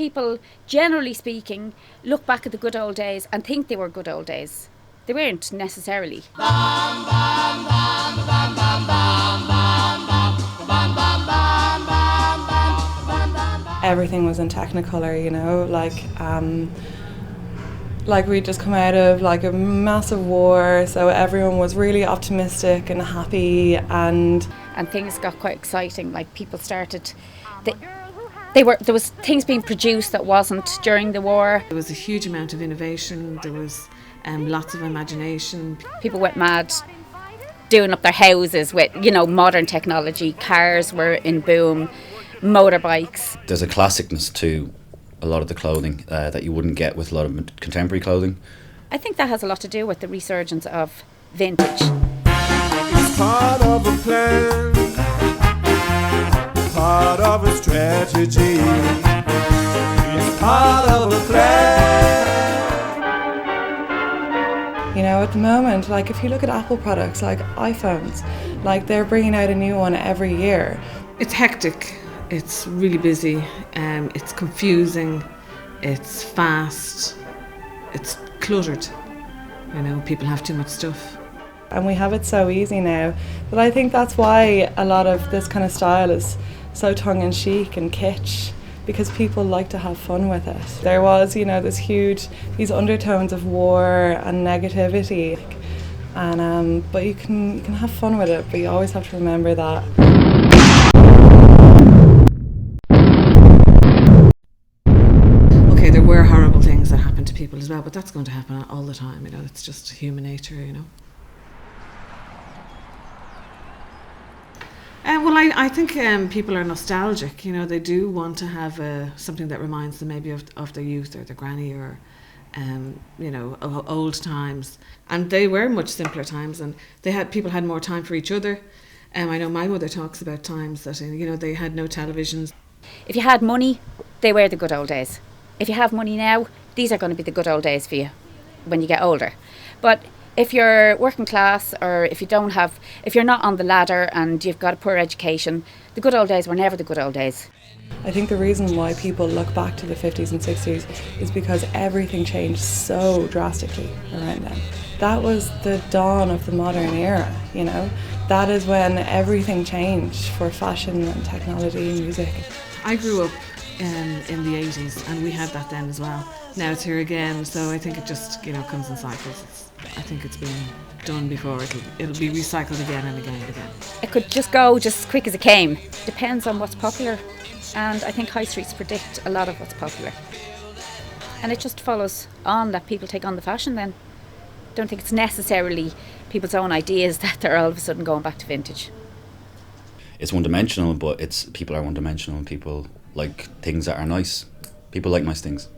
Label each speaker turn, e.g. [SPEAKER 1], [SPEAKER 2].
[SPEAKER 1] people, generally speaking, look back at the good old days and think they were good old days. They weren't necessarily.
[SPEAKER 2] Everything was in Technicolor, you know, like we'd just come out of like a massive war, so everyone was really optimistic and happy, and
[SPEAKER 1] things got quite exciting. Like people started, there was things being produced that wasn't during the war.
[SPEAKER 3] There was a huge amount of innovation. There was lots of imagination.
[SPEAKER 1] People went mad doing up their houses with, you know, modern technology. Cars were in boom, motorbikes.
[SPEAKER 4] There's a classicness to a lot of the clothing that you wouldn't get with a lot of contemporary clothing.
[SPEAKER 1] I think that has a lot to do with the resurgence of vintage.
[SPEAKER 5] It's part of a plan, part of a strategy. It's part of a plan.
[SPEAKER 2] you know, at the moment, like if you look at Apple products like iPhones, like they're bringing out a new one every year.
[SPEAKER 3] It's hectic. It's really busy, it's confusing, it's fast, it's cluttered. You know, people have too much stuff.
[SPEAKER 2] And we have it so easy now that I think that's why a lot of this kind of style is so tongue-in-cheek and kitsch, because people like to have fun with it. There was, you know, these undertones of war and negativity, and but you can have fun with it, but you always have to remember that.
[SPEAKER 3] There were horrible things that happened to people as well, but that's going to happen all the time, you know, it's just human nature, you know. I think people are nostalgic, you know, they do want to have something that reminds them maybe of their youth or their granny or, you know, of old times. And they were much simpler times, and people had more time for each other. I know my mother talks about times that, you know, they had no televisions.
[SPEAKER 1] If you had money, they were the good old days. If you have money now, these are going to be the good old days for you when you get older. But if you're working class, or if you're not on the ladder and you've got a poor education, the good old days were never the good old days.
[SPEAKER 2] I think the reason why people look back to the 50s and 60s is because everything changed so drastically around then. That was the dawn of the modern era, you know. That is when everything changed for fashion and technology and music.
[SPEAKER 3] I grew up in the 80s, and we had that then as well. Now it's here again, so I think it just, you know, comes in cycles. I think it's been done before. It'll be recycled again and again and again.
[SPEAKER 1] It could just go just as quick as it came. Depends on what's popular, and I think high streets predict a lot of what's popular. And it just follows on that people take on the fashion then. Don't think it's necessarily people's own ideas that they're all of a sudden going back to vintage.
[SPEAKER 4] It's one-dimensional, but people are one-dimensional, and people like things that are nice. People like nice things.